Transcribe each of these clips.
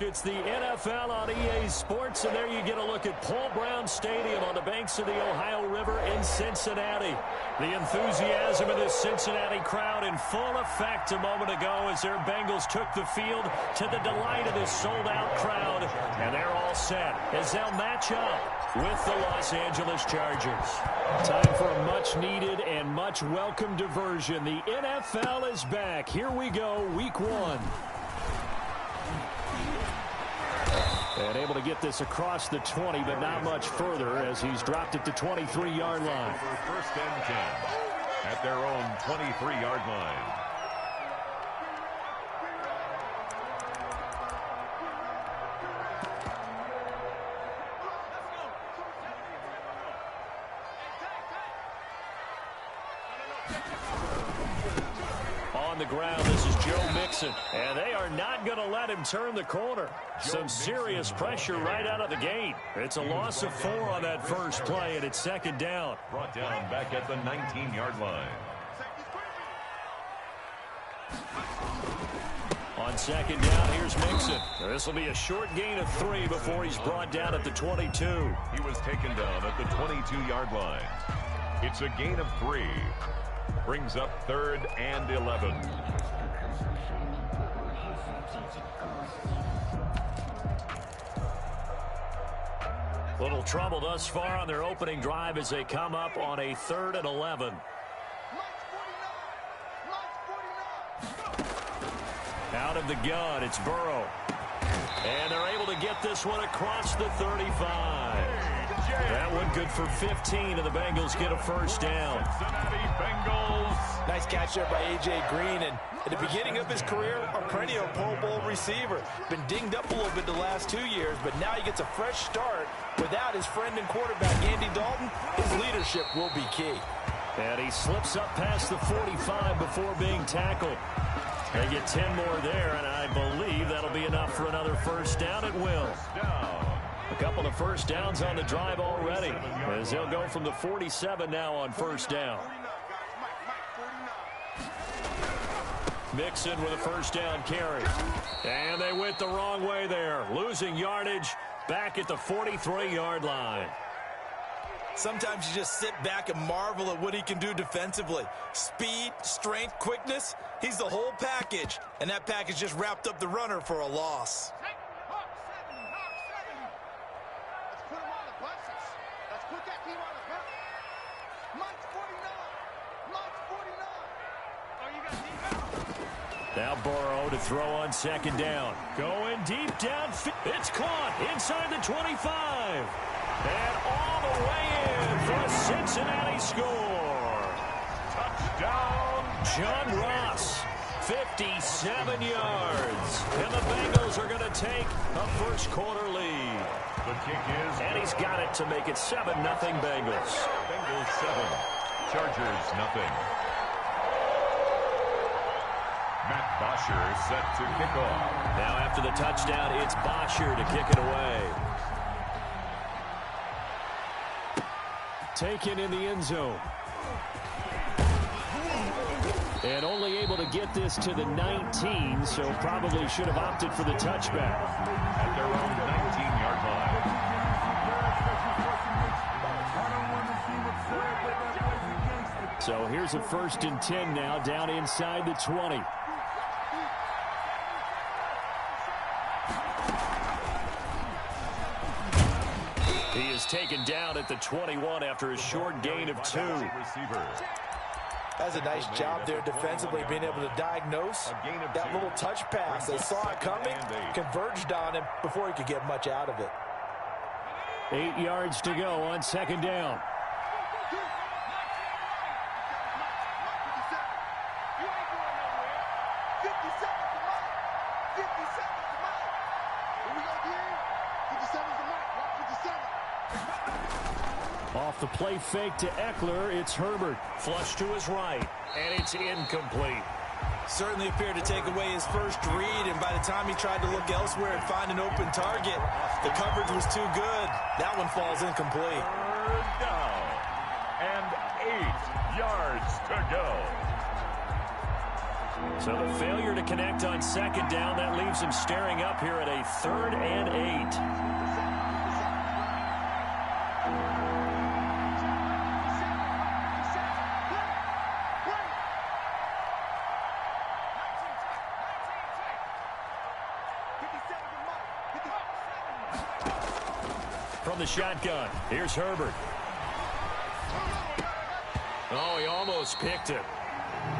It's the NFL on EA Sports, and there you get a look at Paul Brown Stadium on the banks of the Ohio River in Cincinnati. The enthusiasm of this Cincinnati crowd in full effect a moment ago as their Bengals took the field to the delight of this sold-out crowd. And they're all set as they'll match up with the Los Angeles Chargers. Time for a much-needed and much-welcome diversion. The NFL is back. Here we go, Week 1. And able to get this across the 20, but not much further as he's dropped it to 23-yard line. First and 10 at their own 23-yard line. On the ground, this is Joe Mixon, and they are not going to let him turn the corner. Some serious pressure right out of the gate. It's a loss of 4 on that first play, and it's second down. Brought down back at the 19-yard line. On second down, here's Mixon. This will be a short gain of 3 before he's brought down at the 22. He was taken down at the 22-yard line. It's a gain of 3. Brings up 3rd and 11. Little trouble thus far on their opening drive as they come up on a 3rd and 11. Out of the gun, it's Burrow. And they're able to get this one across the 35. That one good for 15, and the Bengals get a first down. Cincinnati Bengals. Nice catch there by A.J. Green, and at the beginning of his career, a perennial Pro Bowl receiver. Been dinged up a little bit the last 2 years, but now he gets a fresh start. Without his friend and quarterback, Andy Dalton, his leadership will be key. And he slips up past the 45 before being tackled. They get 10 more there, and I believe that'll be enough for another first down. It will. A couple of first downs on the drive already, as they'll go from the 47 now on first down. Mixon with a first down carry. And they went the wrong way there, losing yardage back at the 43-yard line. Sometimes you just sit back and marvel at what he can do defensively. Speed, strength, quickness, he's the whole package. And that package just wrapped up the runner for a loss. Now Burrow to throw on second down. Going deep down. It's caught inside the 25. And all the way in for a Cincinnati score. Touchdown. John Ross, 57 yards. And the Bengals are going to take a first quarter lead. The kick is. And he's got it to make it 7-0 Bengals. Bengals 7. Chargers nothing. Matt Bosher set to kick off. Now after the touchdown, it's Bosher to kick it away. Taken in the end zone. And only able to get this to the 19, so probably should have opted for the touchback. At their own 19-yard line. So here's a 1st and 10 now, down inside the 20. He is taken down at the 21 after a short gain of 2. That's a nice job there defensively, being able to diagnose that little touch pass. They saw it coming, converged on him before he could get much out of it. 8 yards to go on second down. Off the play fake to Eckler, it's Herbert. Flush to his right, and it's incomplete. Certainly appeared to take away his first read, and by the time he tried to look elsewhere and find an open target, the coverage was too good. That one falls incomplete. 3rd down and 8 yards to go. So the failure to connect on second down, that leaves him staring up here at a 3rd and 8. From the shotgun, here's Herbert. Oh, he almost picked it.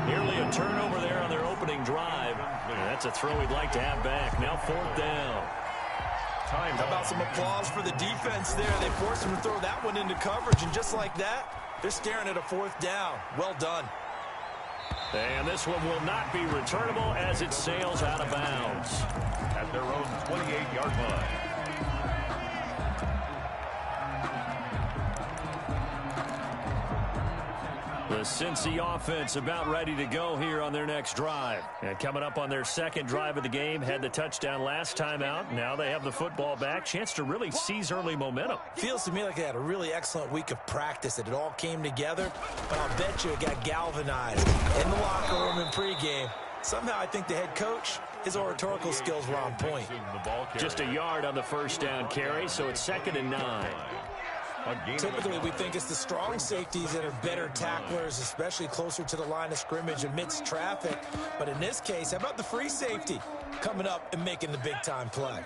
Nearly a turnover there on their opening drive. That's a throw he'd like to have back. Now 4th down. How about some applause for the defense there? They forced him to throw that one into coverage, and just like that, they're staring at a 4th down. Well done. And this one will not be returnable as it sails out of bounds. At their own 28-yard line. The Cincy offense about ready to go here on their next drive. And coming up on their second drive of the game, had the touchdown last time out. Now they have the football back. Chance to really seize early momentum. Feels to me like they had a really excellent week of practice, that it all came together. But I'll bet you it got galvanized in the locker room in pregame. Somehow I think the head coach, his oratorical skills were on point. Just a yard on the first down carry, so it's 2nd and 9. Typically, we think it's the strong safeties that are better tacklers, especially closer to the line of scrimmage amidst traffic. But in this case, how about the free safety coming up and making the big-time play?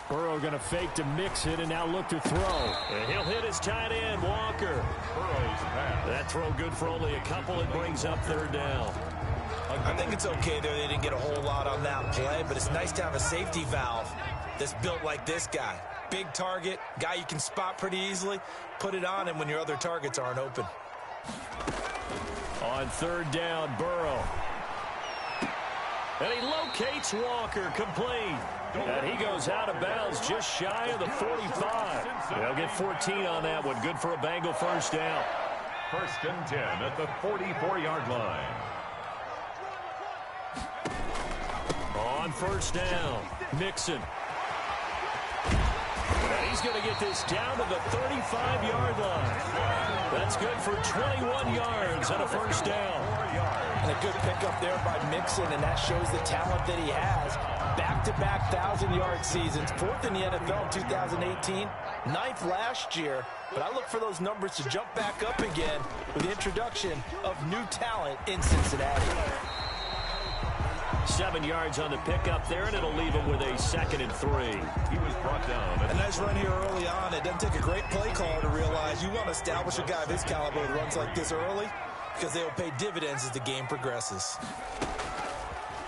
Burrow going to fake to mix it and now look to throw. And he'll hit his tight end, Walker. Burrow's pass. That throw good for only a couple. It brings up 3rd down. I think it's okay there. They didn't get a whole lot on that play, but it's nice to have a safety valve that's built like this guy. Big target, guy you can spot pretty easily. Put it on him when your other targets aren't open. On 3rd down, Burrow. And he locates Walker, complete. And he goes out of bounds just shy of the 45. They'll get 14 on that one. Good for a Bengal first down. 1st and 10 at the 44-yard line. On 1st down, Mixon. And he's going to get this down to the 35-yard line. That's good for 21 yards and a 1st down. And a good pickup there by Mixon, and that shows the talent that he has. Back-to-back 1,000-yard seasons, 4th in the NFL in 2018, 9th last year. But I look for those numbers to jump back up again with the introduction of new talent in Cincinnati. 7 yards on the pickup there, and it'll leave him with a 2nd and 3. He was brought down. A nice run here early on. It doesn't take a great play caller to realize you want to establish a guy of his caliber who runs like this early, because they will pay dividends as the game progresses.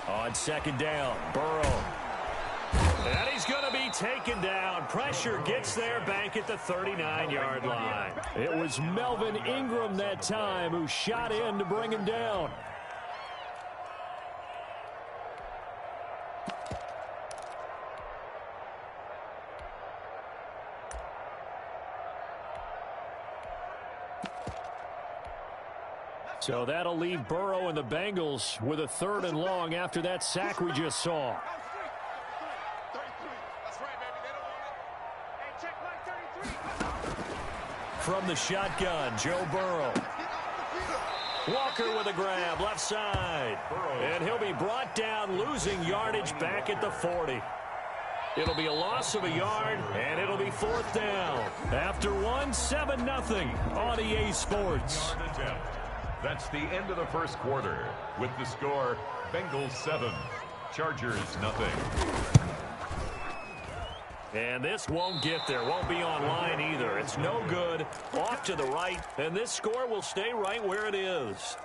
On 2nd down, Burrow. And he's going to be taken down. Pressure gets there back at the 39-yard line. It was Melvin Ingram that time who shot in to bring him down. So that'll leave Burrow and the Bengals with a 3rd and long after that sack we just saw. From the shotgun, Joe Burrow. Walker with a grab, left side. And he'll be brought down, losing yardage back at the 40. It'll be a loss of a yard, and it'll be 4th down. After 7-0 on EA Sports. That's the end of the 1st quarter. With the score, Bengals 7, Chargers 0. And this won't get there. Won't be online either. It's no good. Off to the right. And this score will stay right where it is.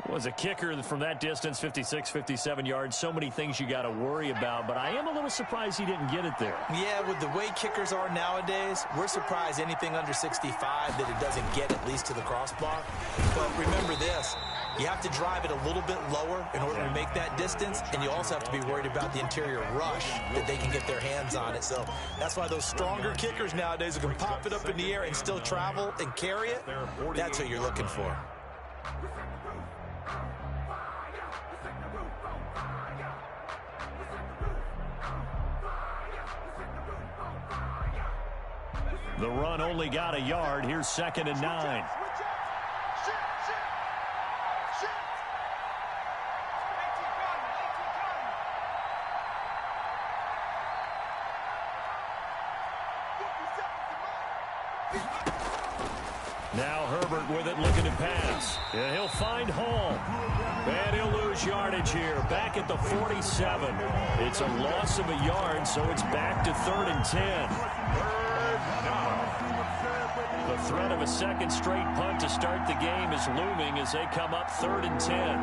Was a kicker from that distance, 56, 57 yards. So many things you got to worry about, but I am a little surprised he didn't get it there. Yeah, with the way kickers are nowadays, we're surprised anything under 65 that it doesn't get at least to the crossbar. But remember this, you have to drive it a little bit lower in order to make that distance, and you also have to be worried about the interior rush that they can get their hands on it. So that's why those stronger kickers nowadays who can pop it up in the air and still travel and carry it, that's what you're looking for. The run only got a yard. Here's 2nd and 9. Now Herbert with it, looking to pass. And he'll find Hall. And he'll lose yardage here. Back at the 47. It's a loss of a yard, so it's back to 3rd and 10. The threat of a second straight punt to start the game is looming as they come up 3rd and 10.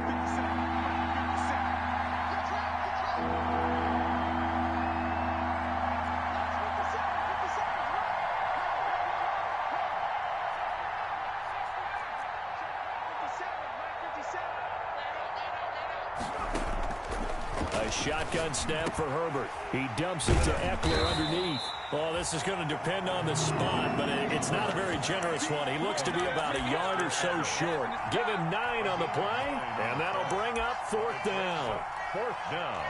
A shotgun snap for Herbert. He dumps it to Eckler underneath. Oh, this is going to depend on the spot, but it's not a very generous one. He looks to be about a yard or so short. Give him 9 on the play, and that'll bring up 4th down. 4th down.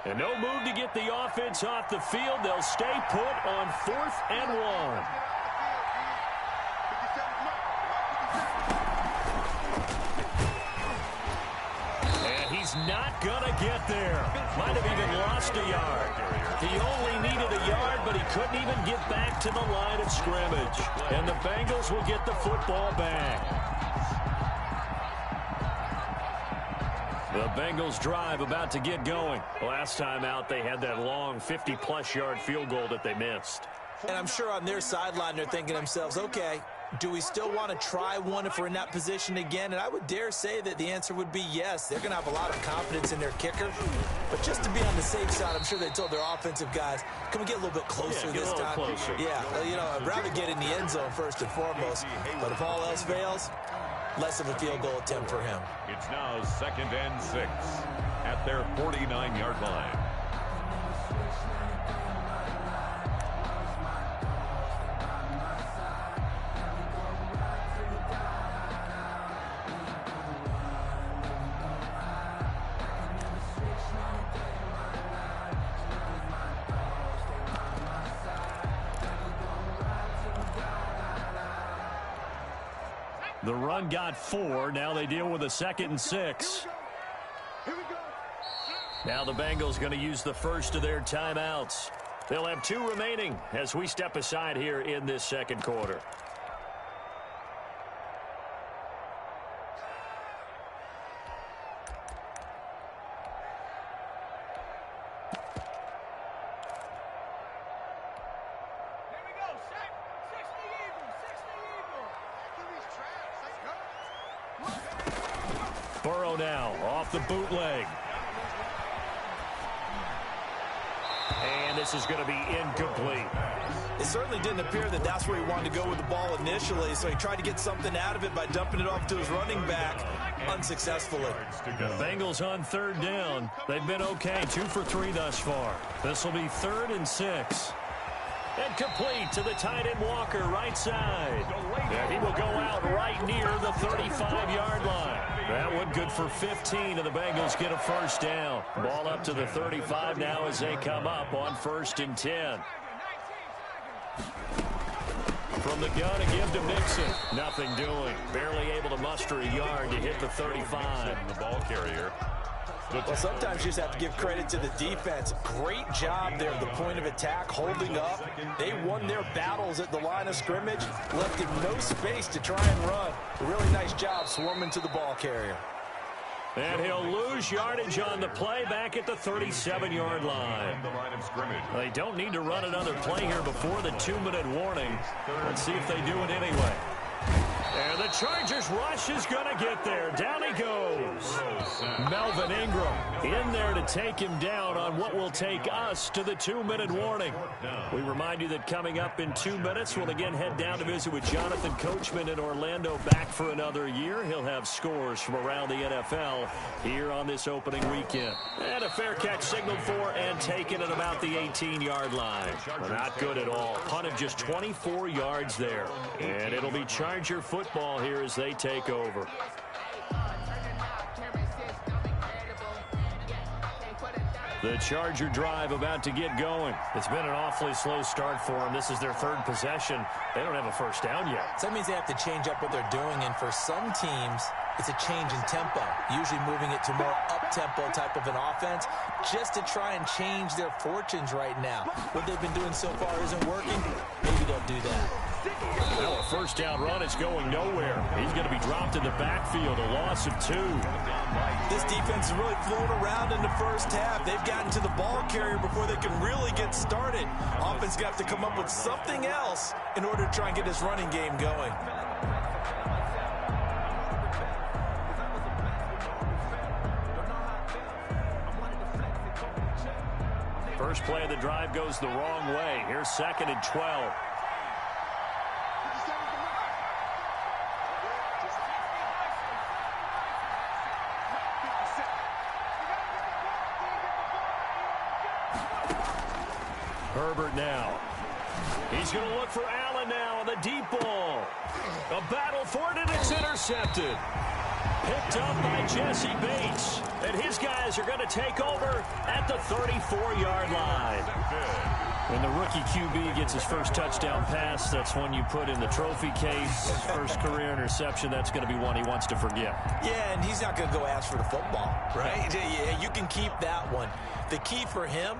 And no move to get the offense off the field. They'll stay put on 4th and 1. And he's not going to get there. Might have even lost a yard. He only needed a yard, but he couldn't even get back to the line of scrimmage. And the Bengals will get the football back. The Bengals drive about to get going. Last time out, they had that long 50-plus yard field goal that they missed. And I'm sure on their sideline, they're thinking to themselves, okay, do we still want to try one if we're in that position again? And I would dare say that the answer would be yes. They're going to have a lot of confidence in their kicker. But just to be on the safe side, I'm sure they told their offensive guys, can we get a little bit closer this time? Closer. Yeah, I'd rather get in the end zone first and foremost. But if all else fails, less of a field goal attempt for him. It's now 2nd and 6 at their 49-yard line. The run got 4. Now they deal with a 2nd and 6. Now the Bengals going to use the first of their timeouts. They'll have 2 remaining as we step aside here in this second quarter. Burrow now off the bootleg. And this is going to be incomplete. It certainly didn't appear that that's where he wanted to go with the ball initially, so he tried to get something out of it by dumping it off to his running back unsuccessfully. The Bengals on 3rd down. They've been okay, 2 for 3 thus far. This will be 3rd and 6. And complete to the tight end Walker, right side. And he will go out right near the 35-yard line. That one good for 15, and the Bengals get a first down. Ball up to the 35 now as they come up on 1st and 10. From the gun, a give to Mixon. Nothing doing. Barely able to muster a yard to hit the 35. The ball carrier. Well, sometimes you just have to give credit to the defense. Great job there at the point of attack, holding up. They won their battles at the line of scrimmage, left him no space to try and run. A really nice job swarming to the ball carrier. And he'll lose yardage on the play back at the 37-yard line. They don't need to run another play here before the 2-minute warning. Let's see if they do it anyway. And the Chargers rush is going to get there. Down he goes. Melvin Ingram in there to take him down on what will take us to the 2-minute warning. We remind you that coming up in 2 minutes, we'll again head down to visit with Jonathan Coachman in Orlando, back for another year. He'll have scores from around the NFL here on this opening weekend. And a fair catch signaled for and taken at about the 18-yard line. Not good at all. Punt of just 24 yards there. And it'll be Charger football here as they take over. The Charger drive about to get going. It's been an awfully slow start for them. This is their third possession. They don't have a first down yet. So that means they have to change up what they're doing, and for some teams, it's a change in tempo, usually moving it to more up-tempo type of an offense just to try and change their fortunes right now. What they've been doing so far isn't working. Maybe they'll do that. Now a first down run is going nowhere. He's going to be dropped in the backfield, a loss of 2. This defense is really flown around in the first half. They've gotten to the ball carrier before they can really get started. Offense got to come up with something else in order to try and get this running game going. First play of the drive goes the wrong way. Here's 2nd and 12. Herbert now. He's going to look for Allen now on the deep ball. A battle for it, and it's intercepted. Picked up by Jesse Bates. And his guys are going to take over at the 34-yard line. When the rookie QB gets his first touchdown pass, that's one you put in the trophy case. First career interception, that's going to be one he wants to forget. Yeah, and he's not going to go ask for the football, right? Yeah, you can keep that one. The key for him,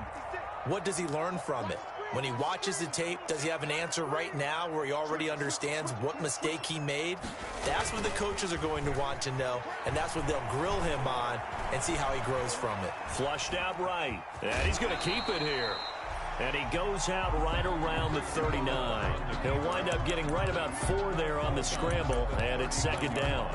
what does he learn from it? When he watches the tape, does he have an answer right now where he already understands what mistake he made? That's what the coaches are going to want to know, and that's what they'll grill him on and see how he grows from it. Flushed out right. And he's going to keep it here. And he goes out right around the 39. He'll wind up getting right about 4 there on the scramble, and it's 2nd down.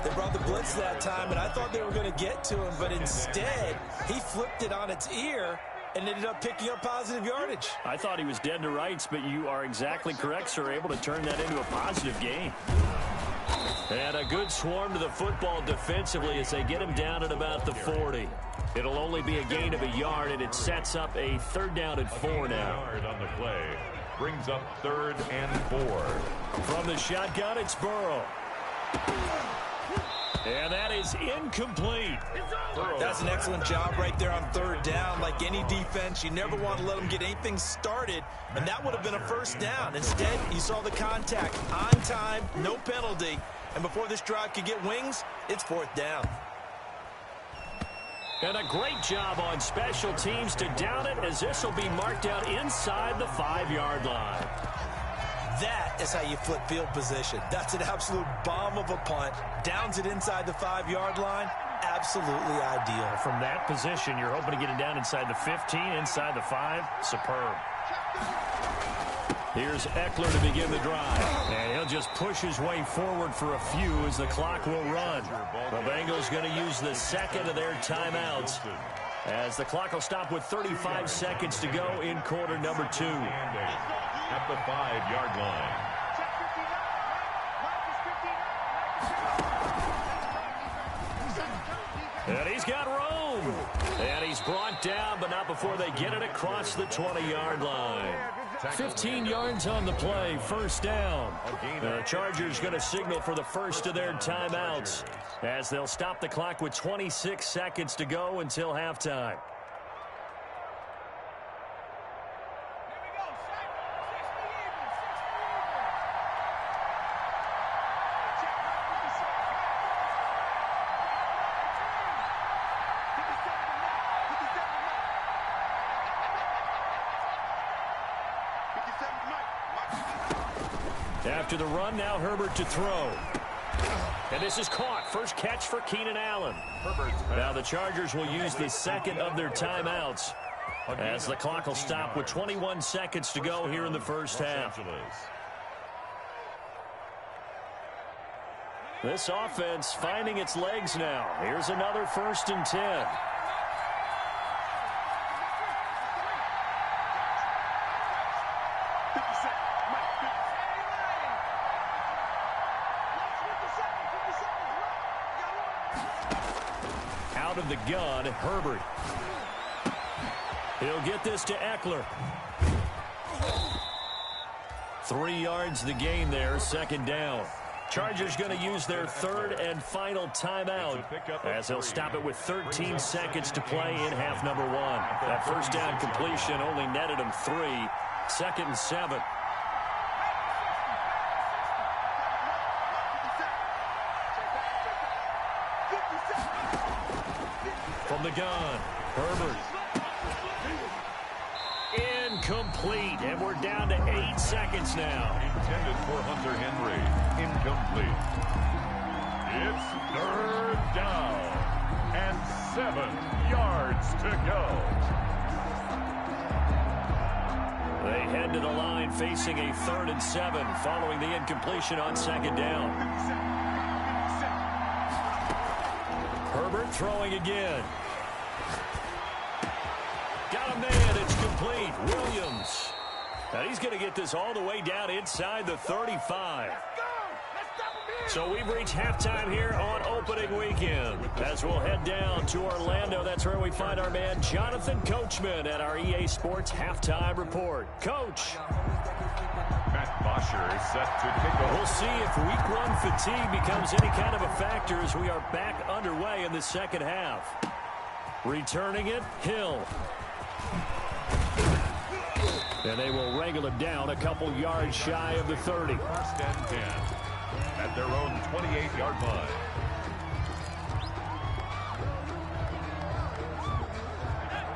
They brought the blitz that time, and I thought they were going to get to him, but instead, he flipped it on its ear and ended up picking up positive yardage. I thought he was dead to rights, but you are exactly correct, sir. Able to turn that into a positive gain. And a good swarm to the football defensively as they get him down at about the 40. It'll only be a gain of a yard, and it sets up a 3rd down and 4 now. On the play brings up 3rd and 4. From the shotgun, it's Burrow. And that is incomplete. That's an excellent job right there on 3rd down. Like any defense, you never want to let them get anything started, and that would have been a first down. Instead, you saw the contact on time, no penalty, and before this drive could get wings, it's 4th down. And a great job on special teams to down it, as this will be marked out inside the 5-yard line. That is how you flip field position. That's an absolute bomb of a punt. Downs it inside the 5-yard line. Absolutely ideal. From that position, you're hoping to get it down inside the 15, inside the 5. Superb. Here's Eckler to begin the drive. And he'll just push his way forward for a few as the clock will run. The Bengals going to use the 2nd of their timeouts, as the clock will stop with 35 seconds to go in quarter number 2. At the 5-yard line. And he's got room. And he's brought down, but not before they get it across the 20-yard line. 15 yards on the play, 1st down. The Chargers going to signal for the first of their timeouts, as they'll stop the clock with 26 seconds to go until halftime. After the run, now Herbert to throw. And this is caught. First catch for Keenan Allen. Now the Chargers will use the 2nd of their timeouts, as the clock will stop with 21 seconds to go here in the first half. This offense finding its legs now. Here's another 1st and 10. Out of the gun, Herbert. He'll get this to Eckler. 3 yards the gain there, 2nd down. Chargers going to use their 3rd and final timeout as they'll stop it with 13 seconds to play in half number 1. That 1st down completion only netted them 3. 2nd and 7. From the gun, Herbert. Incomplete, and we're down to 8 seconds now. Intended for Hunter Henry. Incomplete. It's 3rd down and 7 yards to go. They head to the line facing a 3rd and 7 following the incompletion on 2nd down. Herbert throwing again. Got a man. It's complete. Williams. And he's going to get this all the way down inside the 35. So we've reached halftime here on opening weekend. As we'll head down to Orlando, that's where we find our man Jonathan Coachman at our EA Sports Halftime Report. Coach. Matt Bosher is set to kick off. We'll see if week 1 fatigue becomes any kind of a factor as we are back underway in the 2nd half. Returning it, Hill. And they will wrangle it down a couple yards shy of the 30. 1st and 10 at their own 28-yard line.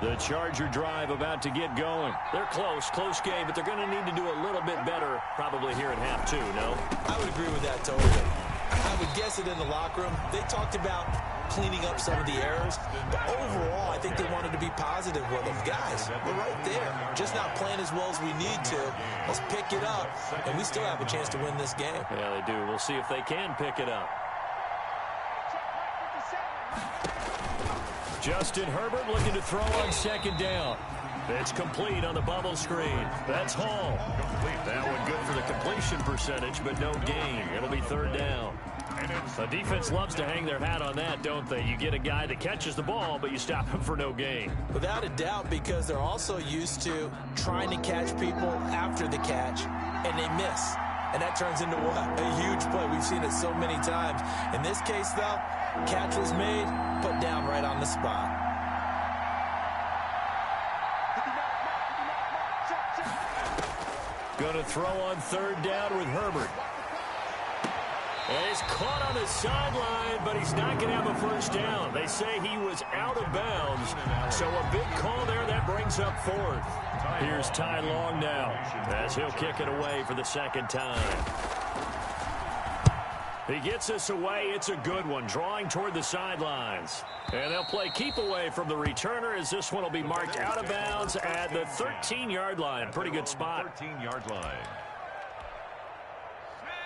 The Charger drive about to get going. They're close game, but they're going to need to do a little bit better probably here in half 2, no? I would agree with that totally. I would guess it in the locker room. They talked about cleaning up some of the errors, but overall, I think they wanted to be positive with them. Guys, we're right there. Just not playing as well as we need to. Let's pick it up, and we still have a chance to win this game. Yeah, they do. We'll see if they can pick it up. Justin Herbert looking to throw on 2nd down. It's complete on the bubble screen. That's Hall. That one good for the completion percentage, but no gain. It'll be 3rd down. The defense loves to hang their hat on that, don't they? You get a guy that catches the ball, but you stop him for no gain. Without a doubt, because they're also used to trying to catch people after the catch, and they miss. And that turns into what? A huge play. We've seen it so many times. In this case, though, catch was made, put down right on the spot. Going to throw on 3rd down with Herbert. And he's caught on the sideline, but he's not going to have a 1st down. They say he was out of bounds. So a big call there. That brings up 4th. Here's Ty Long now as he'll kick it away for the 2nd time. He gets us away. It's a good one, drawing toward the sidelines. And they'll play keep away from the returner as this one will be marked out of bounds at the 13-yard line. Pretty good spot. 13-yard line.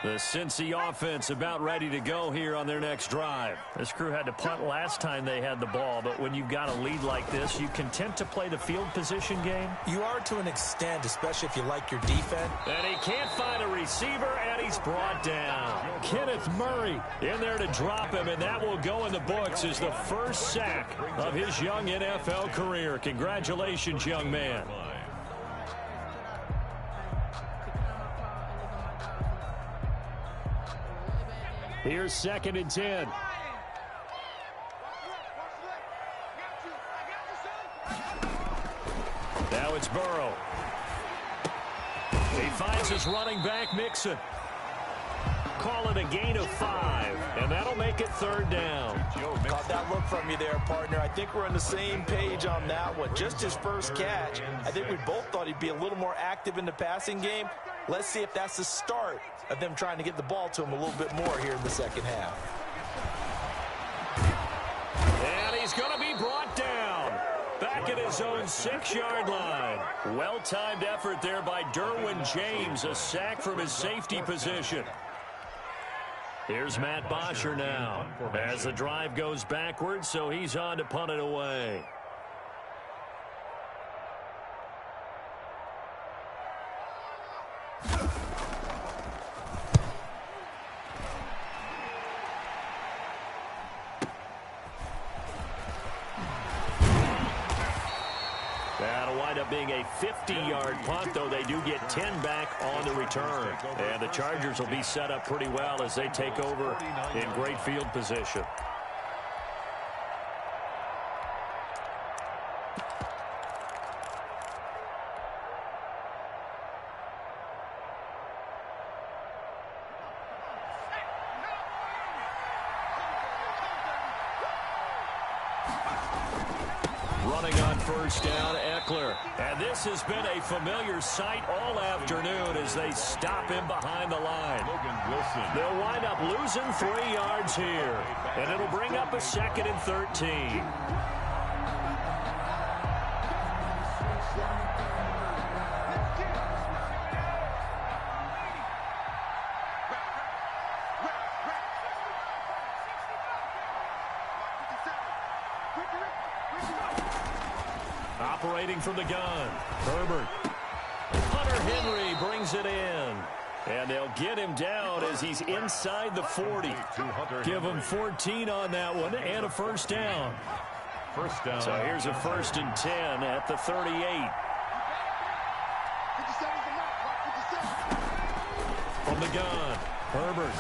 The Cincy offense about ready to go here on their next drive. This crew had to punt last time they had the ball, but when you've got a lead like this, you content to play the field position game? You are to an extent, especially if you like your defense. And he can't find a receiver, and he's brought down. Kenneth Murray in there to drop him, and that will go in the books as the first sack of his young NFL career. Congratulations, young man. Here's 2nd and 10. Now it's Burrow. He finds his running back, Mixon. Call it a gain of 5, and that'll make it 3rd down. Caught that look from you there, partner. I think we're on the same page on that one. Just his first catch. I think we both thought he'd be a little more active in the passing game. Let's see if that's the start of them trying to get the ball to him a little bit more here in the 2nd half. And he's going to be brought down. Back at his own 6-yard line. Well-timed effort there by Derwin James. A sack from his safety position. Here's Matt Bosher now as the drive goes backwards, so he's on to punt it away. That'll wind up being a 50-yard punt, though they do get 10 back on the return. And the Chargers will be set up pretty well as they take over in great field position. Running on first down, Eckler. And this has been a familiar sight all afternoon as they stop him behind the line. They'll wind up losing 3 yards here. And it'll bring up a 2nd and 13. Operating from the gun, Herbert. Hunter Henry brings it in. And they'll get him down as he's inside the 40. Give him 14 on that one and a first down. So here's a 1st and 10 at the 38. From the gun, Herbert.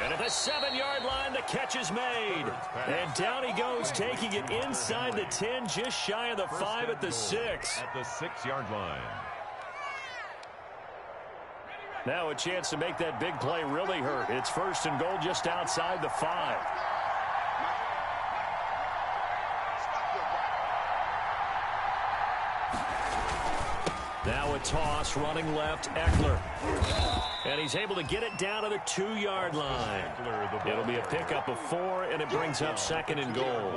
And at the 7-yard line, the catch is made. And down he goes, taking it inside the 10, just shy of the 5 at the 6. At the 6-yard line. Now a chance to make that big play really hurt. It's 1st and goal just outside the 5. Now a toss, running left, Eckler. And he's able to get it down to the 2-yard line. It'll be a pickup of 4, and it brings up 2nd and goal.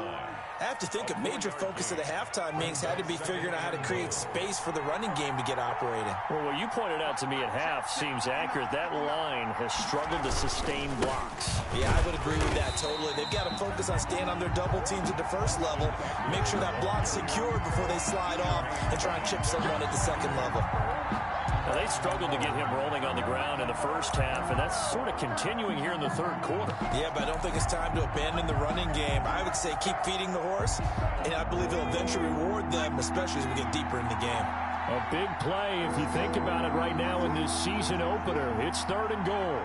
I have to think a major focus of the halftime meetings had to be figuring out how to create space for the running game to get operating. Well, what you pointed out to me at half seems accurate. That line has struggled to sustain blocks. Yeah, I would agree with that totally. They've got to focus on staying on their double teams at the first level, make sure that block's secured before they slide off and try and chip someone at the second level. Now, they struggled to get him rolling on the ground in the first half, and that's sort of continuing here in the 3rd quarter. Yeah, but I don't think it's time to abandon the running game. I would say keep feeding the horse, and I believe it'll eventually reward them, especially as we get deeper in the game. A big play, if you think about it right now in this season opener. It's 3rd and goal.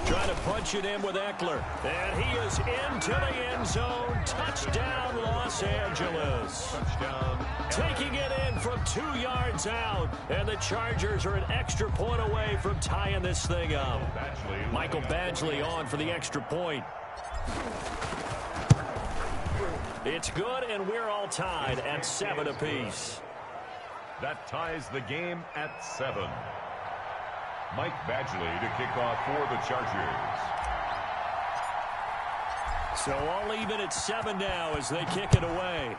Trying to punch it in with Eckler. And he is into the end zone. Touchdown, Los Angeles. Touchdown. Taking it in from 2 yards out. And the Chargers are an extra point away from tying this thing up. Michael Badgley on for the extra point. It's good, and we're all tied at 7 apiece. That ties the game at 7. Mike Badgley to kick off for the Chargers. So all even at 7 now as they kick it away.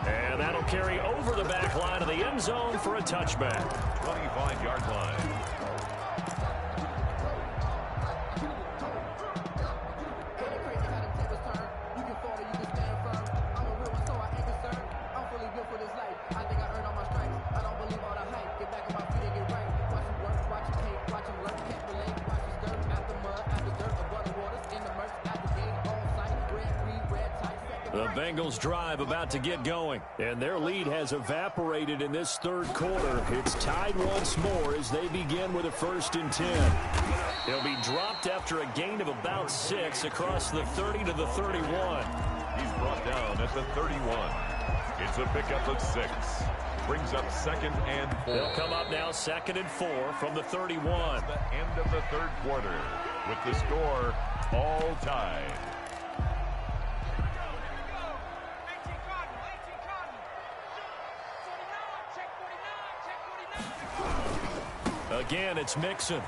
And that'll carry over the back line of the end zone for a touchback. 25-yard line. The Bengals drive about to get going, and their lead has evaporated in this 3rd quarter. It's tied once more as they begin with a 1st and 10. They'll be dropped after a gain of about 6 across the 30 to the 31. He's brought down at the 31. It's a pickup of 6. Brings up 2nd and 4. They'll come up now 2nd and 4 from the 31. The end of the 3rd quarter with the score all tied. Again, it's Mixon.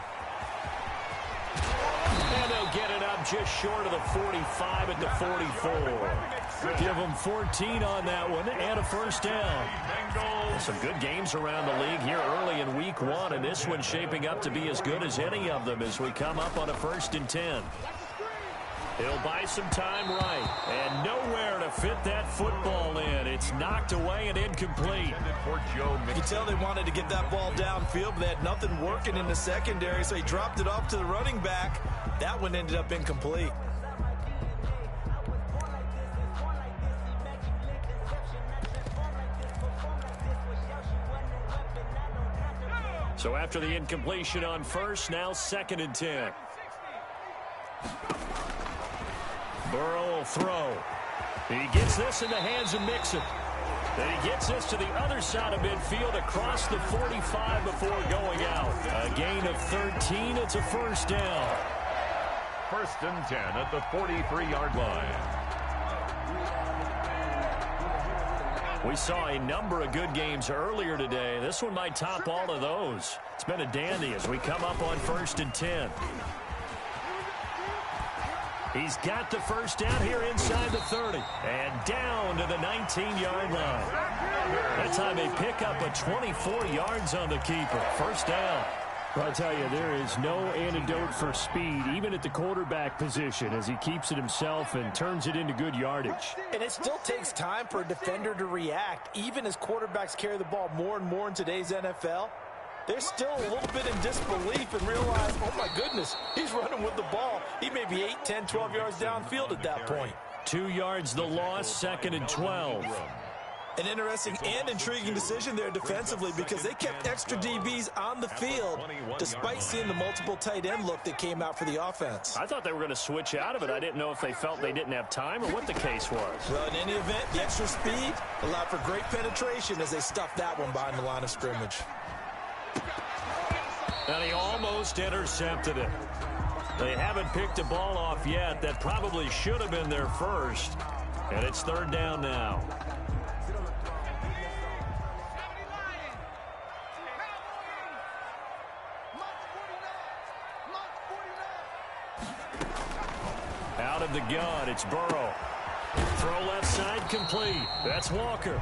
And they'll get it up just short of the 45 at the 44. Give them 14 on that one and a first down. Some good games around the league here early in week 1, and this one's shaping up to be as good as any of them as we come up on a 1st and 10. He'll buy some time right, and nowhere to fit that football in. It's knocked away and incomplete. You can tell they wanted to get that ball downfield, but they had nothing working in the secondary, so he dropped it off to the running back. That one ended up incomplete. So after the incompletion on first, now 2nd and 10. Burrow will throw. He gets this in the hands of Mixon. Then he gets this to the other side of midfield across the 45 before going out. A gain of 13. It's a first down. 1st and 10 at the 43-yard line. We saw a number of good games earlier today. This one might top all of those. It's been a dandy as we come up on 1st and 10. He's got the first down here inside the 30. And down to the 19-yard line. That time they pick up a 24 yards on the keeper. First down. Well, I'll tell you, there is no antidote for speed, even at the quarterback position, as he keeps it himself and turns it into good yardage. And it still takes time for a defender to react. Even as quarterbacks carry the ball more and more in today's NFL, they're still a little bit in disbelief and realize, oh my goodness, he's running with the ball. He may be 8, 10, 12 yards downfield at that point. 2 yards the loss, 2nd and 12. An interesting and intriguing decision there defensively because they kept extra DBs on the field despite seeing the multiple tight end look that came out for the offense. I thought they were going to switch out of it. I didn't know if they felt they didn't have time or what the case was. Well, in any event, the extra speed allowed for great penetration as they stuffed that one behind the line of scrimmage. And he almost intercepted it. They haven't picked a ball off yet. That probably should have been their first. And it's 3rd down now. Out of the gun, it's Burrow. Throw left side complete. That's Walker.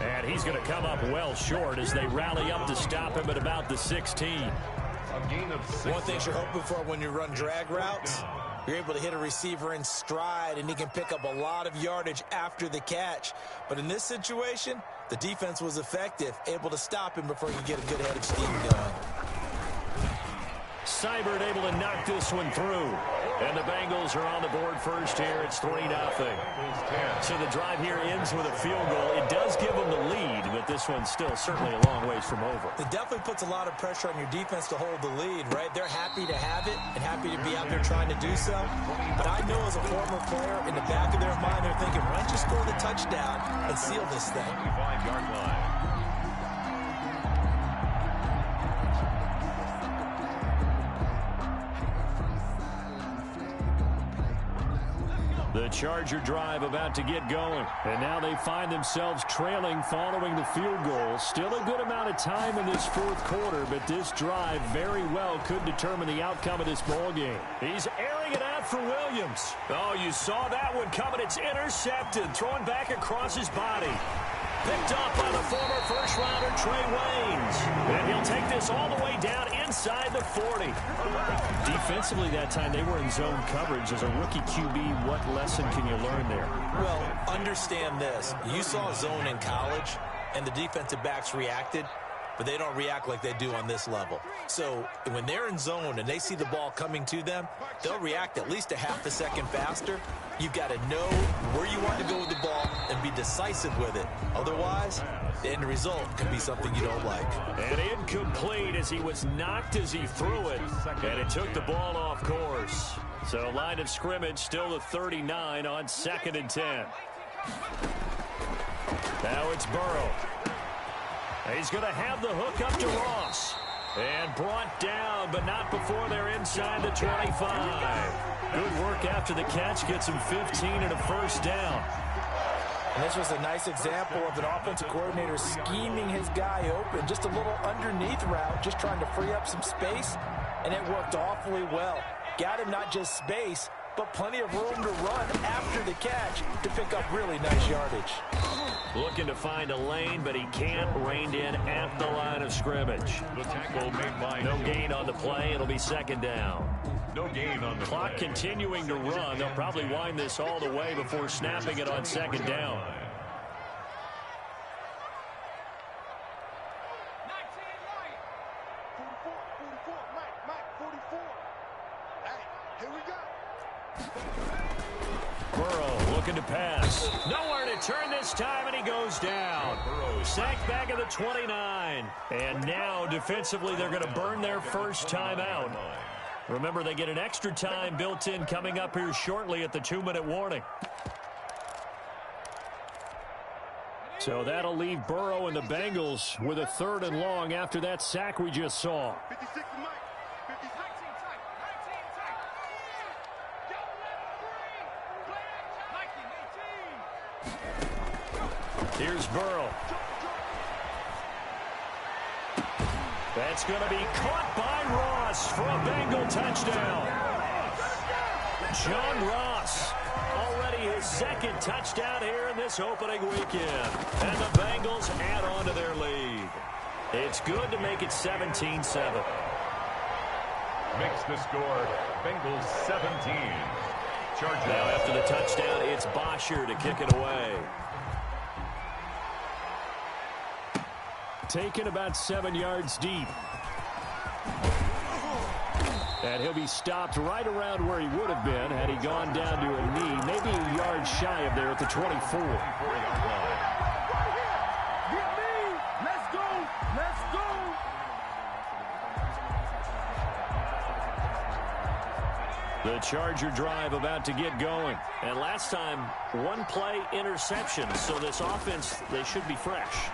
And he's going to come up well short as they rally up to stop him at about the 16. One thing you're hoping for when you run drag routes, you're able to hit a receiver in stride, and he can pick up a lot of yardage after the catch. But in this situation, the defense was effective, able to stop him before he could get a good head of steam going. Seibert able to knock this one through. And the Bengals are on the board first here. It's 3-0. So the drive here ends with a field goal. It does give them the lead, but this one's still certainly a long ways from over. It definitely puts a lot of pressure on your defense to hold the lead, right? They're happy to have it and happy to be out there trying to do so. But I know as a former player, in the back of their mind, they're thinking, why don't you score the touchdown and seal this thing? 25-yard line. The Charger drive about to get going. And now they find themselves trailing following the field goal. Still a good amount of time in this 4th quarter, but this drive very well could determine the outcome of this ball game. He's airing it out for Williams. Oh, you saw that one coming. It's intercepted. Thrown back across his body. Picked up by the former first-rounder Trey Waynes. And he'll take this all the way down inside the 40. Defensively that time, they were in zone coverage. As a rookie QB, what lesson can you learn there? Well, understand this. You saw zone in college, and the defensive backs reacted, but they don't react like they do on this level. So when they're in zone and they see the ball coming to them, they'll react at least a half a second faster. You've got to know where you want to go with the ball and be decisive with it. Otherwise, the end result can be something you don't like. And incomplete as he was knocked as he threw it. And it took the ball off course. So line of scrimmage still the 39 on 2nd and 10. Now it's Burrow. He's going to have the hook up to Ross. And brought down, but not before they're inside the 25. Good work after the catch. Gets him 15 and a first down. And this was a nice example of an offensive coordinator scheming his guy open. Just a little underneath route, just trying to free up some space, and it worked awfully well. Got him not just space, but plenty of room to run after the catch to pick up really nice yardage. Looking to find a lane, but he can't. Reined in at the line of scrimmage. The tackle made by No gain on the play. It'll be second down. No gain on the Clock play. continuing to run. They'll probably wind this all the way before snapping it on second down. Burrow looking to pass. Nowhere to turn this time, and he goes down. Sacked back at the 29. And now, defensively, they're going to burn their first time out. Remember, they get an extra time built in coming up here shortly at the 2-minute warning. So that'll leave Burrow and the Bengals with a 3rd and long after that sack we just saw. Here's Burrow. That's going to be caught by Ross for a Bengal touchdown. John Ross, already his 2nd touchdown here in this opening weekend. And the Bengals add on to their lead. It's good to make it 17-7. Makes the score Bengals 17. Chargers. Now after the touchdown, it's Bosher to kick it away. Taken about 7 yards deep. And he'll be stopped right around where he would have been had he gone down to a knee, maybe a yard shy of there at the 24. Let's go! Let's go! The Charger drive about to get going. And last time, 1-play interception. So this offense, they should be fresh.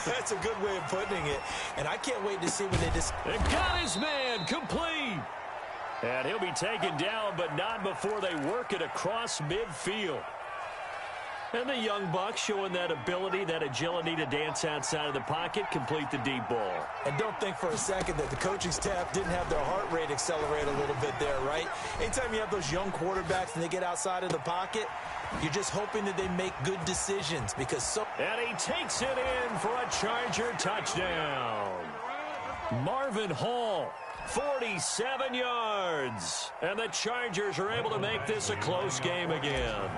That's a good way of putting it. And I can't wait to see when they just... They got his man complete. And he'll be taken down, but not before they work it across midfield. And the young buck showing that ability, that agility to dance outside of the pocket, complete the deep ball. And don't think for a second that the coaching staff didn't have their heart rate accelerate a little bit there, right? Anytime you have those young quarterbacks and they get outside of the pocket, you're just hoping that they make good decisions because so... And he takes it in for a Charger touchdown. Marvin Hall, 47 yards. And the Chargers are able to make this a close game again.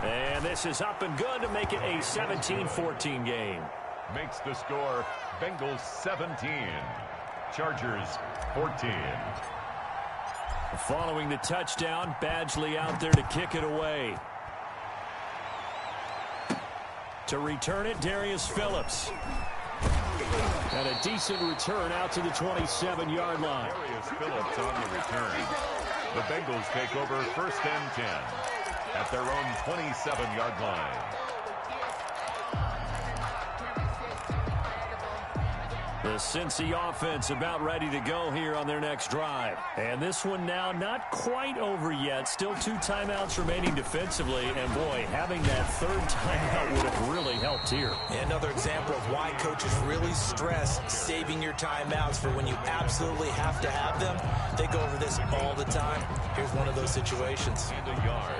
And this is up and good to make it a 17-14 game. Makes the score Bengals 17. Chargers 14. Following the touchdown, Badgley out there to kick it away. To return it, Darius Phillips. And a decent return out to the 27-yard line. Darius Phillips on the return. The Bengals take over 1st and 10 at their own 27-yard line. The Cincy offense about ready to go here on their next drive. And this one now not quite over yet. Still 2 timeouts remaining defensively. And boy, having that 3rd timeout would have really helped here. Another example of why coaches really stress saving your timeouts for when you absolutely have to have them. They go over this all the time. Here's one of those situations. And a yard.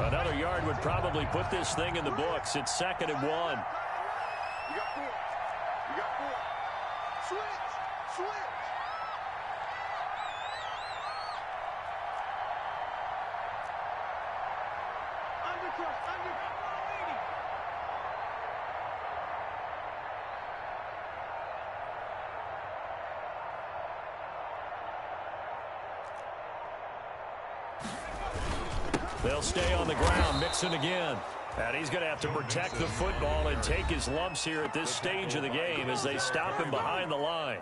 Another yard would probably put this thing in the books. It's 2nd and 1. You got 4. You got 4. Switch! Undercut! They'll stay on the ground. Mixon again. And he's going to have to protect the football and take his lumps here at this stage of the game as they stop him behind the line.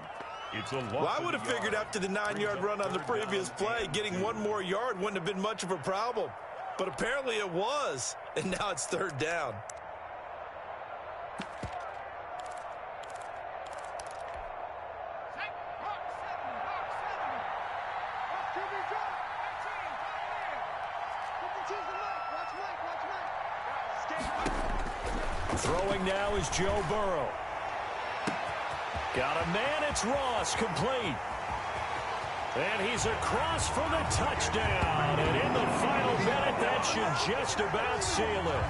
Well, I would have figured after the 9-yard run on the previous play, getting 1 more yard wouldn't have been much of a problem. But apparently it was. And now it's 3rd down. Throwing now is Joe Burrow. Got a man, it's Ross, complete. And he's across for the touchdown. And in the final minute, that should just about seal it.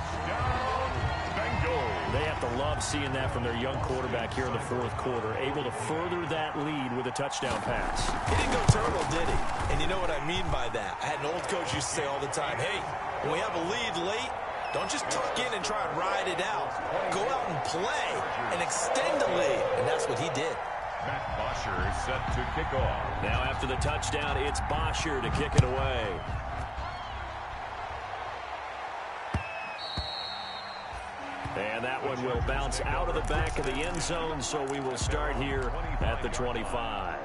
They have to love seeing that from their young quarterback here in the fourth quarter, able to further that lead with a touchdown pass. He didn't go turtle, did he? And you know what I mean by that. I had an old coach used to say all the time, hey, when we have a lead late, don't just tuck in and try and ride it out. Go out and play and extend the lead. And that's what he did. Matt Bosher is set to kick off. Now after the touchdown, it's Bosher to kick it away. And that one will bounce out of the back of the end zone, so we will start here at the 25.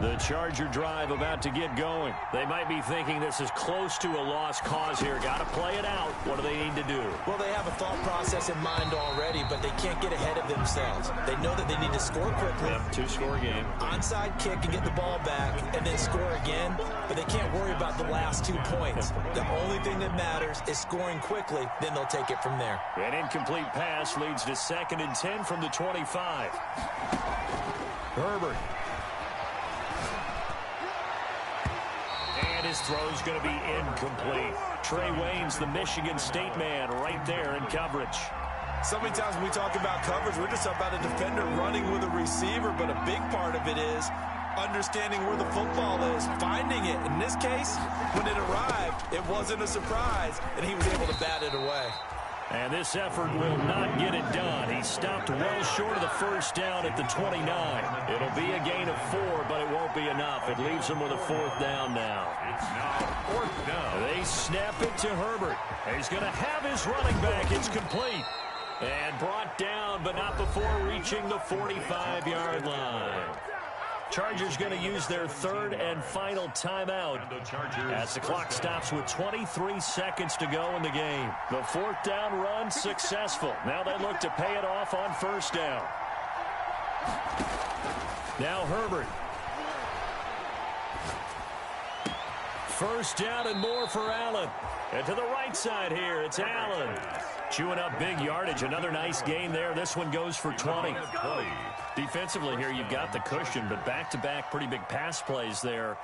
The Charger drive about to get going. They might be thinking this is close to a lost cause here. Got to play it out. What do they need to do? Well, they have a thought process in mind already, but they can't get ahead of themselves. They know that they need to score quickly. Yep, two-score game. Onside kick and get the ball back and then score again, but they can't worry about the last 2 points. The only thing that matters is scoring quickly, then they'll take it from there. An incomplete pass leads to 2nd and 10 from the 25. Herbert. His throw's going to be incomplete. Trey Waynes, the Michigan State man, right there in coverage. So many times when we talk about coverage, we're just talking about a defender running with a receiver, but a big part of it is understanding where the football is, finding it. In this case, when it arrived, it wasn't a surprise, and he was able to bat it away. And this effort will not get it done. He stopped well short of the first down at the 29. It'll be a gain of 4, but it won't be enough. It leaves him with a 4th down now. It's now 4th down. They snap it to Herbert. He's going to have his running back. It's complete. And brought down, but not before reaching the 45-yard line. Chargers going to use their 3rd and final timeout as the clock stops with 23 seconds to go in the game. The 4th down run successful. Now they look to pay it off on 1st down. Now Herbert. 1st down and more for Allen. And to the right side here, it's Allen. Chewing up big yardage. Another nice gain there. This one goes for 20. Defensively here, you've got the cushion, but back-to-back pretty big pass plays there.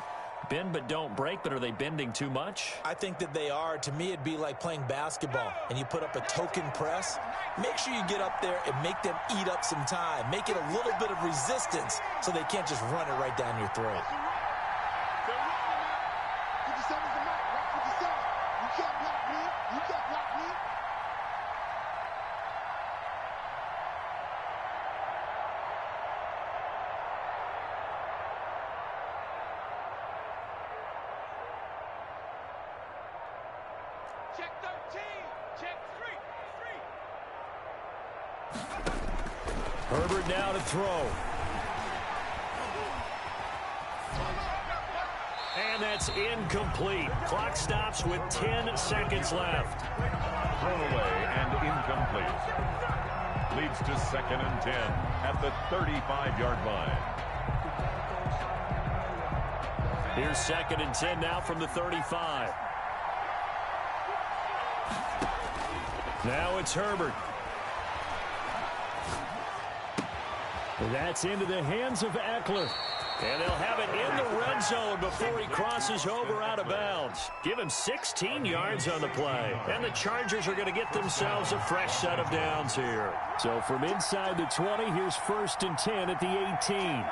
Bend but don't break, but are they bending too much? I think that they are. To me, it'd be like playing basketball, and you put up a token press. Make sure you get up there and make them eat up some time. Make it a little bit of resistance so they can't just run it right down your throat. Herbert now to throw. And that's incomplete. Clock stops with 10 seconds left. Thrown away and incomplete. Leads to 2nd and 10 at the 35-yard line. Here's 2nd and 10 now from the 35. Now it's Herbert. That's into the hands of Eckler. And they'll have it in the red zone before he crosses over out of bounds. Give him 16 yards on the play. And the Chargers are going to get themselves a fresh set of downs here. So from inside the 20, here's 1st and 10 at the 18.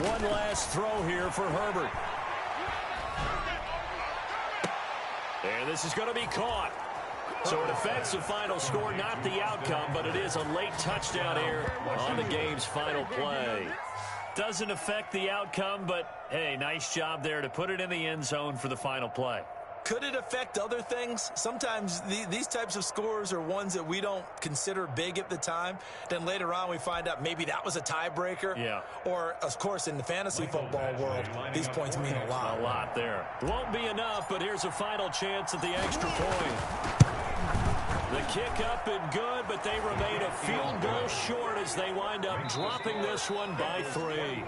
One last throw here for Herbert. And this is going to be caught. So it affects the final score, not the outcome, but it is a late touchdown here on the game's final play. Doesn't affect the outcome, but, hey, nice job there to put it in the end zone for the final play. Could it affect other things? Sometimes these types of scores are ones that we don't consider big at the time. Then later on we find out maybe that was a tiebreaker. Yeah. Or, of course, in the fantasy football world, these points mean a lot. A lot there. Won't be enough, but here's a final chance at the extra point. The kick up and good, but they remain a field goal short as they wind up dropping this one by 3.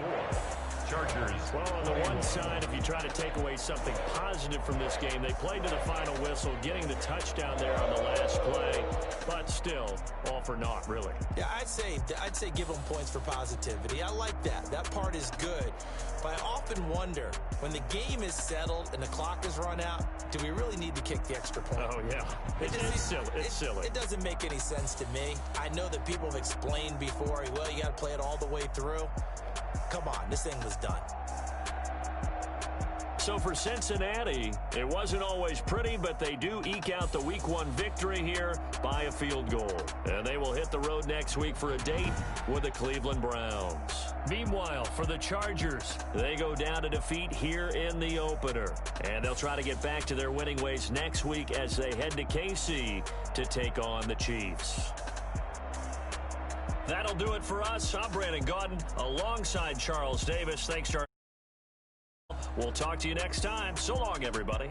Chargers. Well, on the one side, if you try to take away something positive from this game, they played to the final whistle, getting the touchdown there on the last play, but still, all for naught, really. Yeah, I'd say give them points for positivity. I like that. That part is good. But I often wonder, when the game is settled and the clock is run out, do we really need to kick the extra point? Oh, yeah. It's silly. It's silly. It doesn't make any sense to me. I know that people have explained before, well, you got to play it all the way through. Come on, this thing was done. So for Cincinnati, it wasn't always pretty, but they do eke out the Week 1 victory here by a field goal. And they will hit the road next week for a date with the Cleveland Browns. Meanwhile, for the Chargers, they go down to defeat here in the opener. And they'll try to get back to their winning ways next week as they head to KC to take on the Chiefs. That'll do it for us. I'm Brandon Gaudin alongside Charles Davis. Thanks to our... We'll talk to you next time. So long, everybody.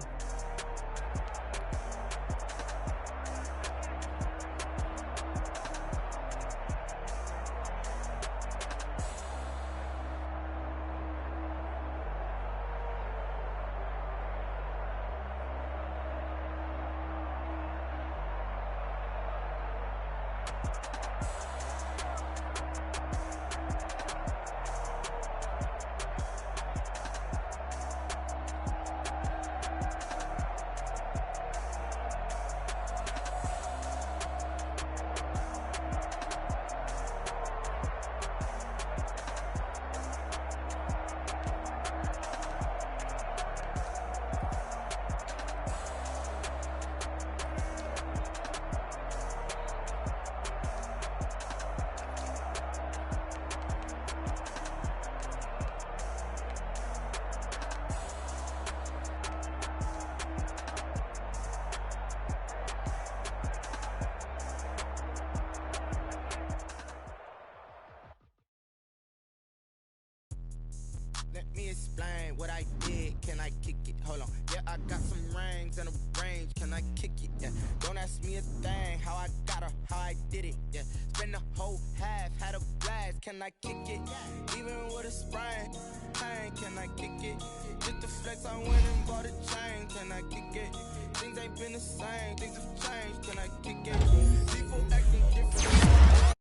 Let me explain what I did. Can I kick it? Hold on. Yeah, I got some rings and a range. Can I kick it? Yeah. Don't ask me a thing. How I got her, how I did it. Yeah. Spend the whole half, had a blast. Can I kick it? Even with a sprain. Pain, can I kick it? Just the flex, I went and bought a chain. Can I kick it? Things ain't been the same. Things have changed. Can I kick it? People acting different.